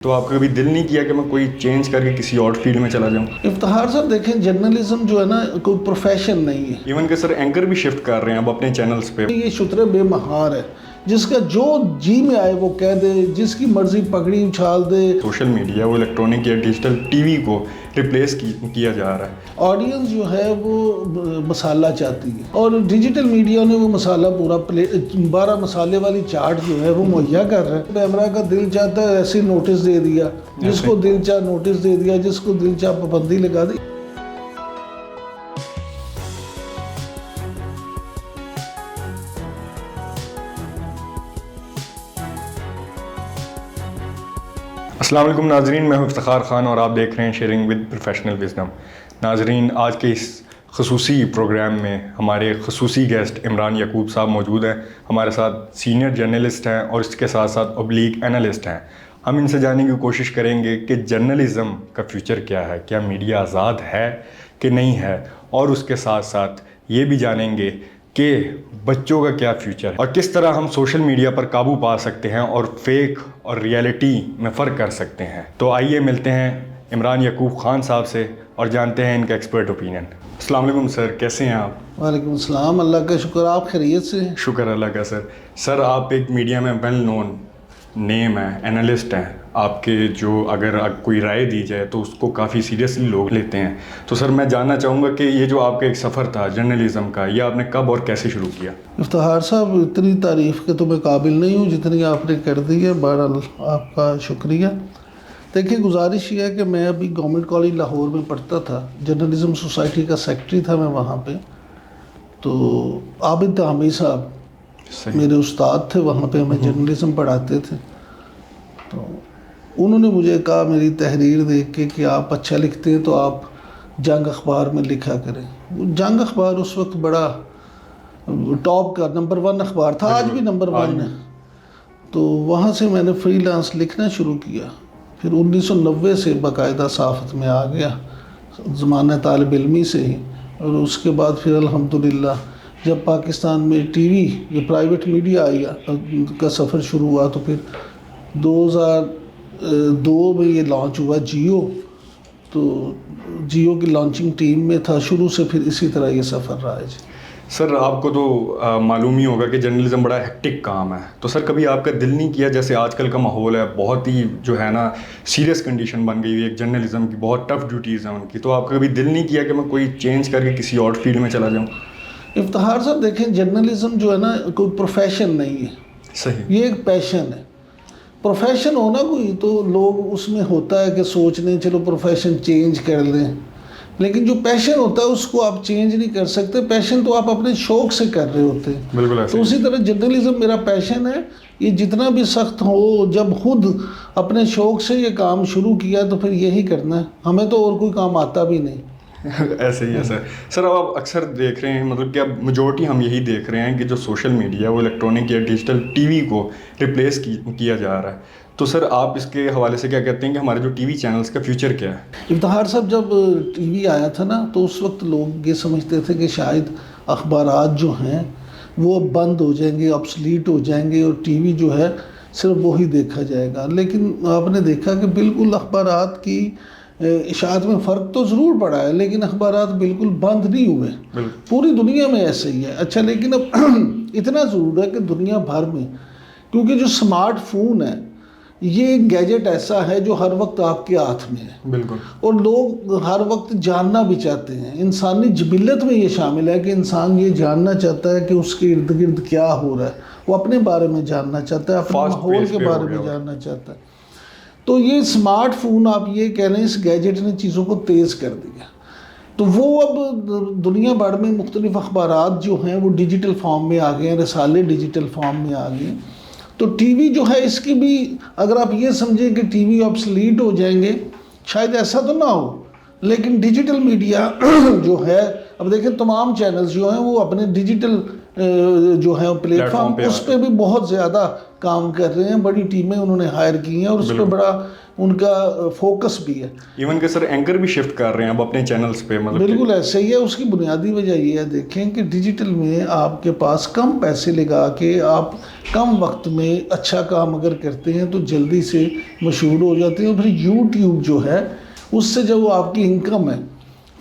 تو آپ کا کبھی دل نہیں کیا کہ میں کوئی چینج کر کے کسی اور فیلڈ میں چلا جاؤں؟ افتخار صاحب دیکھیں، جرنلزم جو ہے نا کوئی پروفیشن نہیں ہے. ایون کہ سر اینکر بھی شفٹ کر رہے ہیں اب اپنے چینلز پہ. یہ شتر بے مہار ہے، جس کا جو جی میں آئے وہ کہہ دے، جس کی مرضی پگڑی اچھال دے. سوشل میڈیا وہ الیکٹرانک یا ڈیجیٹل ٹی وی کو ریپلیس کیا جا رہا ہے. آڈینس جو ہے وہ مسالہ چاہتی ہے، اور ڈیجیٹل میڈیا نے وہ مسالہ پورا 12 مسالے والی چاٹ جو ہے وہ مہیا کر رہا ہے. کیمرہ کا دل چاہتا ہے ایسے نوٹس دے دیا، جس کو دل چاہ نوٹس دے دیا، جس کو دل چاہ پابندی لگا دی. السلام علیکم ناظرین، میں ہوں افتخار خان اور آپ دیکھ رہے ہیں شیئرنگ ود پروفیشنل وزڈم. ناظرین، آج کے اس خصوصی پروگرام میں ہمارے خصوصی گیسٹ عمران یعقوب صاحب موجود ہیں. ہمارے ساتھ سینئر جرنلسٹ ہیں اور اس کے ساتھ ساتھ اوبلیک اینالسٹ ہیں. ہم ان سے جاننے کی کوشش کریں گے کہ جرنلزم کا فیوچر کیا ہے، کیا میڈیا آزاد ہے کہ نہیں ہے، اور اس کے ساتھ ساتھ یہ بھی جانیں گے کہ بچوں کا کیا فیوچر ہے اور کس طرح ہم سوشل میڈیا پر قابو پا سکتے ہیں اور فیک اور ریئلٹی میں فرق کر سکتے ہیں. تو آئیے ملتے ہیں عمران یعقوب خان صاحب سے اور جانتے ہیں ان کا ایکسپرٹ اوپینین. السلام علیکم سر، کیسے ہیں آپ؟ وعلیکم السلام، اللہ کا شکر. آپ خیریت سے ہیں؟ شکر اللہ کا. سر آپ ایک میڈیا میں ویل نون نیم ہیں، اینالسٹ ہیں. آپ کے جو اگر کوئی رائے دی جائے تو اس کو کافی سیریسلی لوگ لیتے ہیں. تو سر میں جاننا چاہوں گا کہ یہ جو آپ کا ایک سفر تھا جرنلزم کا، یہ آپ نے کب اور کیسے شروع کیا؟ افتخار صاحب، اتنی تعریف کے تو میں قابل نہیں ہوں جتنی آپ نے کر دی ہے. بہرحال آپ کا شکریہ. دیکھیں، گزارش یہ ہے کہ میں ابھی گورنمنٹ کالج لاہور میں پڑھتا تھا، جرنلزم سوسائٹی کا سیکٹری تھا میں وہاں پہ. تو عابد تامی صاحب میرے استاد تھے، وہاں پہ ہمیں جرنلزم پڑھاتے تھے. تو انہوں نے مجھے کہا میری تحریر دیکھ کے کہ آپ اچھا لکھتے ہیں تو آپ جنگ اخبار میں لکھا کریں. جنگ اخبار اس وقت بڑا ٹاپ کا نمبر 1 اخبار تھا، آج بھی نمبر 1 ہے. تو وہاں سے میں نے فری لانس لکھنا شروع کیا. پھر 1990 سے باقاعدہ صحافت میں آ گیا، زمانہ طالب علمی سے ہی. اور اس کے بعد پھر الحمدللہ جب پاکستان میں ٹی وی یہ پرائیویٹ میڈیا کا سفر شروع ہوا تو پھر 2002 میں یہ لانچ ہوا جیو. تو جیو کی لانچنگ ٹیم میں تھا شروع سے، پھر اسی طرح یہ سفر رہا ہے. جی سر، آپ کو تو معلوم ہی ہوگا کہ جرنلزم بڑا ہیکٹک کام ہے. تو سر کبھی آپ کا دل نہیں کیا، جیسے آج کل کا ماحول ہے بہت ہی جو ہے نا سیریس کنڈیشن بن گئی ہوئی ہے جرنلزم کی، بہت ٹف ڈیوٹیز ہیں ان کی، تو آپ کا کبھی دل نہیں کیا کہ میں کوئی چینج کر کے کسی اور فیلڈ میں چلا جاؤں؟ افتخار صاحب دیکھیں، جرنلزم جو ہے نا کوئی پروفیشن نہیں ہے. صحیح. یہ ایک پیشن ہے. پروفیشن ہونا کوئی تو لوگ اس میں ہوتا ہے کہ سوچ لیں چلو پروفیشن چینج کر لیں، لیکن جو پیشن ہوتا ہے اس کو آپ چینج نہیں کر سکتے. پیشن تو آپ اپنے شوق سے کر رہے ہوتے ہیں. بالکل ایسے. تو اسی طرح جرنلزم میرا پیشن ہے. یہ جتنا بھی سخت ہو، جب خود اپنے شوق سے یہ کام شروع کیا تو پھر یہی کرنا ہے. ہمیں تو اور کوئی کام آتا بھی نہیں. ایسے ہی ہے سر. سر اب آپ اکثر دیکھ رہے ہیں، مطلب کہ اب میجورٹی ہم یہی دیکھ رہے ہیں کہ جو سوشل میڈیا وہ الیکٹرانک یا ڈیجیٹل ٹی وی کو ریپلیس کیا جا رہا ہے. تو سر آپ اس کے حوالے سے کیا کہتے ہیں کہ ہمارے جو ٹی وی چینلز کا فیوچر کیا ہے؟ افتخار صاحب، جب ٹی وی آیا تھا نا تو اس وقت لوگ یہ سمجھتے تھے کہ شاید اخبارات جو ہیں وہ بند ہو جائیں گے، آبسلیٹ ہو جائیں گے، اور ٹی وی جو ہے صرف وہی دیکھا جائے گا. لیکن آپ نے دیکھا کہ بالکل اخبارات کی اشاعت میں فرق تو ضرور پڑا ہے، لیکن اخبارات بالکل بند نہیں ہوئے. پوری دنیا میں ایسے ہی ہے. اچھا، لیکن اب اتنا ضرور ہے کہ دنیا بھر میں، کیونکہ جو سمارٹ فون ہے یہ ایک گیجٹ ایسا ہے جو ہر وقت آپ کے ہاتھ میں ہے. بالکل. اور لوگ ہر وقت جاننا بھی چاہتے ہیں. انسانی جبلت میں یہ شامل ہے کہ انسان یہ جاننا چاہتا ہے کہ اس کے ارد گرد کیا ہو رہا ہے. وہ اپنے بارے میں جاننا چاہتا ہے، اپنے ماحول کے بارے میں جاننا چاہتا ہے. تو یہ سمارٹ فون، آپ یہ کہہ لیں، اس گیجٹ نے چیزوں کو تیز کر دیا. تو وہ اب دنیا بھر میں مختلف اخبارات جو ہیں وہ ڈیجیٹل فارم میں آ گئے ہیں، رسالے ڈیجیٹل فارم میں آ گئے ہیں. تو ٹی وی جو ہے اس کی بھی، اگر آپ یہ سمجھیں کہ ٹی وی آبسلیٹ ہو جائیں گے، شاید ایسا تو نہ ہو، لیکن ڈیجیٹل میڈیا جو ہے، اب دیکھیں تمام چینلز جو ہیں وہ اپنے ڈیجیٹل جو ہیں پلیٹ فارم اس پہ بھی بہت زیادہ کام کر رہے ہیں، بڑی ٹیمیں انہوں نے ہائر کی ہیں اور اس پہ بڑا ان کا فوکس بھی ہے. ایون کہ سر اینکر بھی شفٹ کر رہے ہیں اب اپنے چینلز پہ. بالکل ایسا ہی ہے. اس کی بنیادی وجہ یہ ہے، دیکھیں کہ ڈیجیٹل میں آپ کے پاس کم پیسے لگا کے آپ کم وقت میں اچھا کام اگر کرتے ہیں تو جلدی سے مشہور ہو جاتے ہیں. اور پھر یوٹیوب جو ہے اس سے جو آپ کی انکم ہے،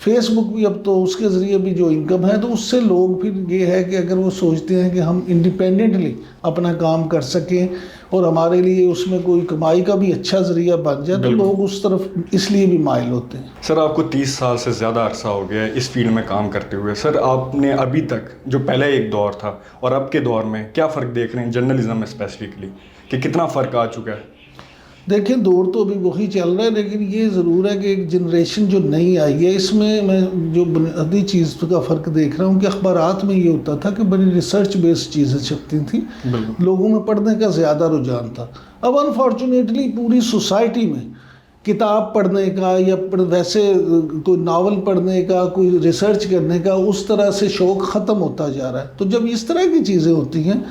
فیس بک بھی اب تو اس کے ذریعے بھی جو انکم ہے، تو اس سے لوگ پھر یہ ہے کہ اگر وہ سوچتے ہیں کہ ہم انڈیپینڈنٹلی اپنا کام کر سکیں اور ہمارے لیے اس میں کوئی کمائی کا بھی اچھا ذریعہ بن جائے تو لوگ اس طرف اس لیے بھی مائل ہوتے ہیں. سر آپ کو 30 سال سے زیادہ عرصہ ہو گیا ہے اس فیلڈ میں کام کرتے ہوئے. سر آپ نے ابھی تک جو پہلے ایک دور تھا اور اب کے دور میں کیا فرق دیکھ رہے ہیں جرنلزم میں اسپیسیفکلی، کہ کتنا فرق آ چکا ہے؟ دیکھیں دور تو ابھی وہی چل رہا ہے، لیکن یہ ضرور ہے کہ ایک جنریشن جو نئی آئی ہے اس میں جو بنیادی چیز کا فرق دیکھ رہا ہوں کہ اخبارات میں یہ ہوتا تھا کہ بڑی ریسرچ بیسڈ چیزیں چھپتی تھیں، لوگوں میں پڑھنے کا زیادہ رجحان تھا. اب انفارچونیٹلی پوری سوسائٹی میں کتاب پڑھنے کا یا ویسے کوئی ناول پڑھنے کا، کوئی ریسرچ کرنے کا اس طرح سے شوق ختم ہوتا جا رہا ہے. تو جب اس طرح کی چیزیں ہوتی ہیں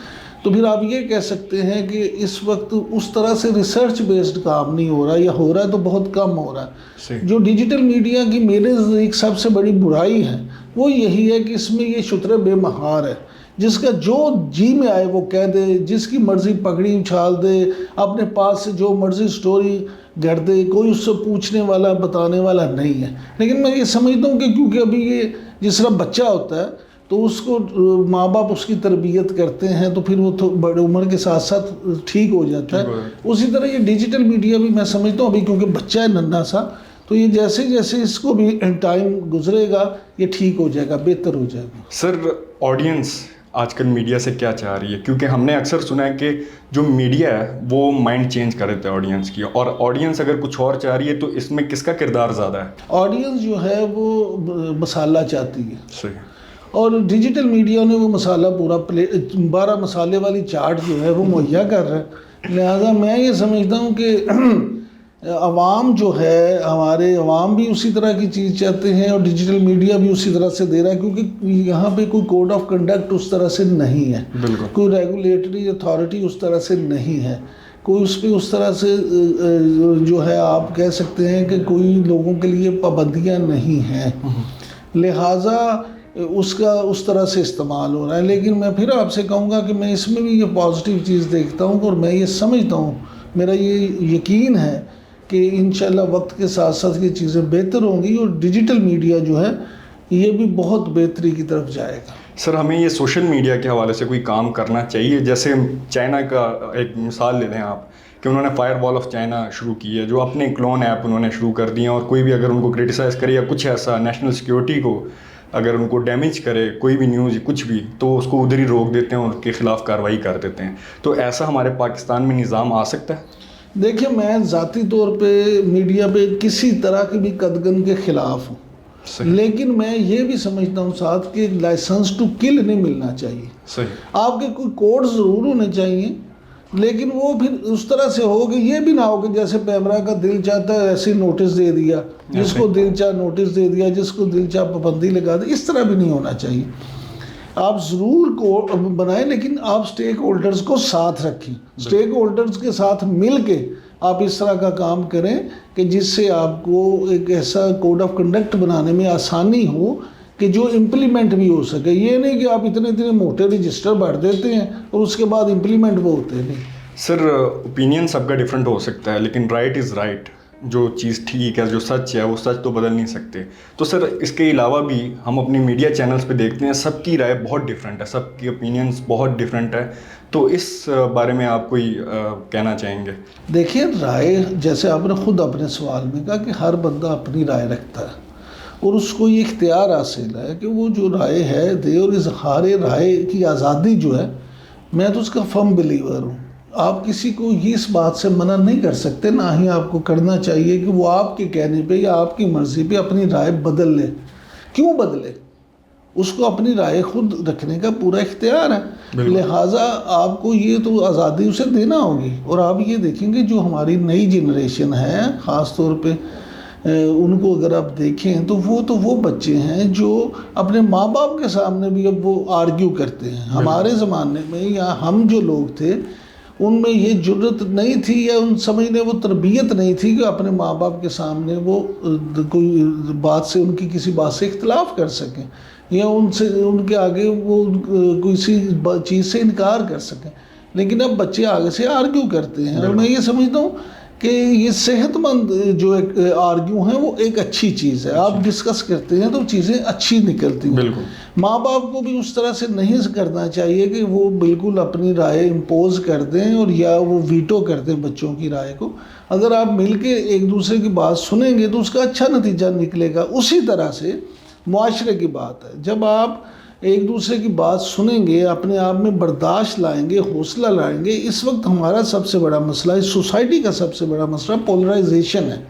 تو پھر آپ یہ کہہ سکتے ہیں کہ اس وقت اس طرح سے ریسرچ بیسڈ کام نہیں ہو رہا، یا ہو رہا ہے تو بہت کم ہو رہا ہے. جو ڈیجیٹل میڈیا کی میرے ایک سب سے بڑی برائی ہے وہ یہی ہے کہ اس میں یہ شتر بے مہار ہے، جس کا جو جی میں آئے وہ کہہ دے، جس کی مرضی پگڑی اچھال دے، اپنے پاس سے جو مرضی سٹوری گھڑ دے، کوئی اس سے پوچھنے والا بتانے والا نہیں ہے. لیکن میں یہ سمجھتا ہوں کہ کیونکہ ابھی یہ جس طرح بچہ ہوتا ہے تو اس کو ماں باپ اس کی تربیت کرتے ہیں تو پھر وہ بڑے عمر کے ساتھ ساتھ ٹھیک ہو جاتا ہے. اسی طرح یہ ڈیجیٹل میڈیا بھی میں سمجھتا ہوں ابھی کیونکہ بچہ ہے ننھا سا، تو یہ جیسے جیسے اس کو بھی ٹائم گزرے گا یہ ٹھیک ہو جائے گا، بہتر ہو جائے گا. سر آڈینس آج کل میڈیا سے کیا چاہ رہی ہے؟ کیونکہ ہم نے اکثر سنا ہے کہ جو میڈیا ہے وہ مائنڈ چینج کر دیتا ہے آڈینس کی، اور آڈینس اگر کچھ اور چاہ رہی ہے تو اس میں کس کا کردار زیادہ ہے؟ آڈینس جو ہے وہ مسالہ چاہتی ہے. صحیح. اور ڈیجیٹل میڈیا نے وہ مسالہ پورا 12 مسالے والی چاٹ جو ہے وہ مہیا کر رہا ہے. لہٰذا میں یہ سمجھتا ہوں کہ عوام جو ہے، ہمارے عوام بھی اسی طرح کی چیز چاہتے ہیں اور ڈیجیٹل میڈیا بھی اسی طرح سے دے رہا ہے، کیونکہ یہاں پہ کوئی کوڈ آف کنڈکٹ اس طرح سے نہیں ہے، کوئی ریگولیٹری اتھارٹی اس طرح سے نہیں ہے، کوئی اس پہ اس طرح سے جو ہے آپ کہہ سکتے ہیں کہ کوئی لوگوں کے لیے پابندیاں نہیں ہیں. لہٰذا اس کا اس طرح سے استعمال ہو رہا ہے. لیکن میں پھر آپ سے کہوں گا کہ میں اس میں بھی یہ پازیٹیو چیز دیکھتا ہوں اور میں یہ سمجھتا ہوں، میرا یہ یقین ہے کہ انشاءاللہ وقت کے ساتھ ساتھ یہ چیزیں بہتر ہوں گی اور ڈیجیٹل میڈیا جو ہے یہ بھی بہت بہتری کی طرف جائے گا. سر ہمیں یہ سوشل میڈیا کے حوالے سے کوئی کام کرنا چاہیے؟ جیسے چائنا کا ایک مثال لے لیں آپ کہ انہوں نے فائر وال آف چائنا شروع کی ہے، جو اپنے کلون ایپ انہوں نے شروع کر دیے ہیں، اور کوئی بھی اگر ان کو کرٹیسائز کرے یا کچھ ایسا نیشنل سیکیورٹی کو اگر ان کو ڈیمیج کرے کوئی بھی نیوز کچھ بھی، تو اس کو ادھر ہی روک دیتے ہیں اور ان کے خلاف کارروائی کر دیتے ہیں. تو ایسا ہمارے پاکستان میں نظام آ سکتا ہے؟ دیکھیں میں ذاتی طور پہ میڈیا پہ کسی طرح کی بھی قدغن کے خلاف ہوں، لیکن میں یہ بھی سمجھتا ہوں ساتھ کہ لائسنس ٹو کل نہیں ملنا چاہیے. صحیح. آپ کے کوئی کوڈ ضرور ہونے چاہیے، لیکن وہ پھر اس طرح سے ہو کہ یہ بھی نہ ہو کہ جیسے پیمرا کا دل چاہتا ہے ایسے نوٹس دے دیا، جس کو دل چاہ نوٹس دے دیا، جس کو دل چاہ پابندی لگا دی. اس طرح بھی نہیں ہونا چاہیے. آپ ضرور کوڈ بنائیں لیکن آپ سٹیک ہولڈرز کو ساتھ رکھیں، سٹیک ہولڈرز کے ساتھ مل کے آپ اس طرح کا کام کریں کہ جس سے آپ کو ایک ایسا کوڈ آف کنڈکٹ بنانے میں آسانی ہو کہ جو امپلیمنٹ بھی ہو سکے. یہ نہیں کہ آپ اتنے موٹے رجسٹر بھر دیتے ہیں اور اس کے بعد امپلیمنٹ وہ ہوتے نہیں. سر اوپینین سب کا ڈفرینٹ ہو سکتا ہے، لیکن رائٹ از رائٹ. جو چیز ٹھیک ہے، جو سچ ہے، وہ سچ تو بدل نہیں سکتے. تو سر اس کے علاوہ بھی ہم اپنی میڈیا چینلز پہ دیکھتے ہیں سب کی رائے بہت ڈفرینٹ ہے، سب کی اوپینینس بہت ڈفرینٹ ہے. تو اس بارے میں آپ کوئی کہنا چاہیں گے؟ دیکھیے رائے، جیسے آپ نے خود اپنے سوال میں کہا کہ ہر بندہ اپنی رائے رکھتا ہے اور اس کو یہ اختیار حاصل ہے کہ وہ جو رائے ہے دے، اور اظہار رائے کی آزادی جو ہے میں تو اس کا فرم بلیور ہوں. آپ کسی کو یہ اس بات سے منع نہیں کر سکتے، نہ ہی آپ کو کرنا چاہیے کہ وہ آپ کے کہنے پہ یا آپ کی مرضی پہ اپنی رائے بدل لے. کیوں بدلے؟ اس کو اپنی رائے خود رکھنے کا پورا اختیار ہے. لہٰذا آپ کو یہ تو آزادی اسے دینا ہوگی. اور آپ یہ دیکھیں گے جو ہماری نئی جنریشن ہے، خاص طور پہ ان کو اگر آپ دیکھیں تو وہ بچے ہیں جو اپنے ماں باپ کے سامنے بھی اب وہ آرگیو کرتے ہیں. ہمارے زمانے میں یا ہم جو لوگ تھے ان میں یہ جرت نہیں تھی یا ان سمجھنے وہ تربیت نہیں تھی کہ اپنے ماں باپ کے سامنے وہ کوئی بات سے ان کی کسی بات سے اختلاف کر سکیں یا ان کے آگے وہ کسی چیز سے انکار کر سکیں. لیکن اب بچے آگے سے آرگیو کرتے ہیں اور میں یہ سمجھتا ہوں کہ یہ صحت مند جو ایک آرگیو ہیں وہ ایک اچھی چیز ہے. آپ ڈسکس کرتے ہیں تو چیزیں اچھی نکلتی ہیں. بالکل. ماں باپ کو بھی اس طرح سے نہیں کرنا چاہیے کہ وہ بالکل اپنی رائے امپوز کر دیں اور یا وہ ویٹو کر دیں بچوں کی رائے کو. اگر آپ مل کے ایک دوسرے کی بات سنیں گے تو اس کا اچھا نتیجہ نکلے گا. اسی طرح سے معاشرے کی بات ہے, جب آپ ایک دوسرے کی بات سنیں گے, اپنے آپ میں برداشت لائیں گے, حوصلہ لائیں گے. اس وقت ہمارا سب سے بڑا مسئلہ, اس سوسائٹی کا سب سے بڑا مسئلہ پولرائزیشن ہے.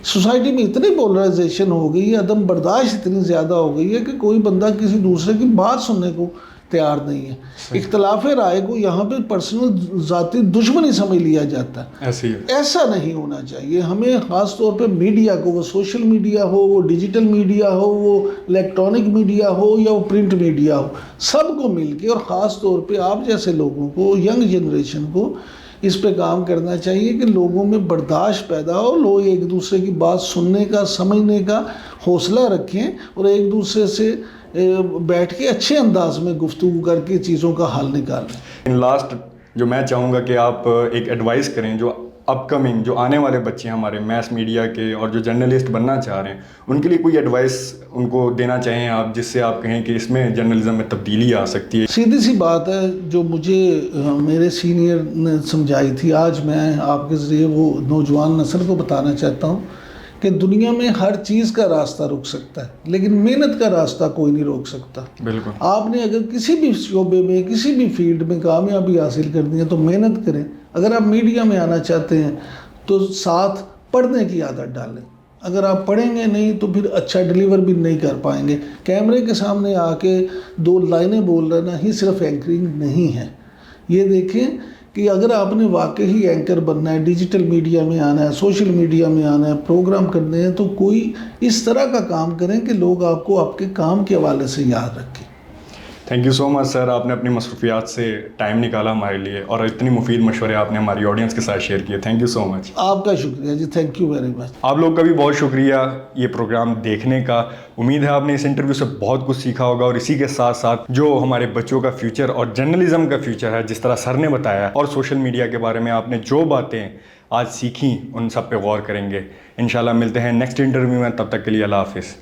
سوسائٹی میں اتنی پولرائزیشن ہو گئی ہے, عدم برداشت اتنی زیادہ ہو گئی ہے کہ کوئی بندہ کسی دوسرے کی بات سننے کو تیار نہیں ہے. اختلاف رائے کو یہاں پہ پرسنل ذاتی دشمنی سمجھ لیا جاتا ہے. ایسا نہیں ہونا چاہیے. ہمیں خاص طور پہ میڈیا کو, وہ سوشل میڈیا ہو, وہ ڈیجیٹل میڈیا ہو, وہ الیکٹرانک میڈیا ہو یا وہ پرنٹ میڈیا ہو, سب کو مل کے اور خاص طور پہ آپ جیسے لوگوں کو, ینگ جنریشن کو اس پہ کام کرنا چاہیے کہ لوگوں میں برداشت پیدا ہو, لوگ ایک دوسرے کی بات سننے کا, سمجھنے کا حوصلہ رکھیں اور ایک دوسرے سے بیٹھ کے اچھے انداز میں گفتگو کر کے چیزوں کا حل نکالیں. لاسٹ جو میں چاہوں گا کہ آپ ایک ایڈوائس کریں جو اپ کمنگ, جو آنے والے بچے ہیں ہمارے میس میڈیا کے اور جو جرنلسٹ بننا چاہ رہے ہیں, ان کے لیے کوئی ایڈوائس ان کو دینا چاہیں آپ, جس سے آپ کہیں کہ اس میں جرنلزم میں تبدیلی آ سکتی ہے. سیدھی سی بات ہے جو مجھے میرے سینئر نے سمجھائی تھی, آج میں آپ کے ذریعے وہ نوجوان نسل کو بتانا چاہتا ہوں کہ دنیا میں ہر چیز کا راستہ رک سکتا ہے لیکن محنت کا راستہ کوئی نہیں روک سکتا. بالکل. آپ نے اگر کسی بھی شعبے میں, کسی بھی فیلڈ میں کامیابی حاصل کرنی ہے تو محنت کریں. اگر آپ میڈیا میں آنا چاہتے ہیں تو ساتھ پڑھنے کی عادت ڈالیں. اگر آپ پڑھیں گے نہیں تو پھر اچھا ڈیلیور بھی نہیں کر پائیں گے. کیمرے کے سامنے آ کے 2 لائنیں بول رہنا ہی صرف اینکرنگ نہیں ہے. یہ دیکھیں کہ اگر آپ نے واقعی اینکر بننا ہے, ڈیجیٹل میڈیا میں آنا ہے, سوشل میڈیا میں آنا ہے, پروگرام کرنے ہیں, تو کوئی اس طرح کا کام کریں کہ لوگ آپ کو آپ کے کام کے حوالے سے یاد رکھیں. تھینک یو سو مچ سر, آپ نے اپنی مصروفیات سے ٹائم نکالا ہمارے لیے اور اتنی مفید مشورے آپ نے ہماری آڈینس کے ساتھ شیئر کیے. تھینک یو سو مچ. آپ کا شکریہ جی, تھینک یو ویری مچ. آپ لوگ کا بھی بہت شکریہ یہ پروگرام دیکھنے کا. امید ہے آپ نے اس انٹرویو سے بہت کچھ سیکھا ہوگا اور اسی کے ساتھ ساتھ جو ہمارے بچوں کا فیوچر اور جرنلزم کا فیوچر ہے, جس طرح سر نے بتایا, اور سوشل میڈیا کے بارے میں آپ نے جو باتیں آج سیکھیں ان سب پہ غور کریں گے. انشاءاللہ ملتے ہیں نیکسٹ انٹرویو میں, تب تک کے لیے اللہ حافظ.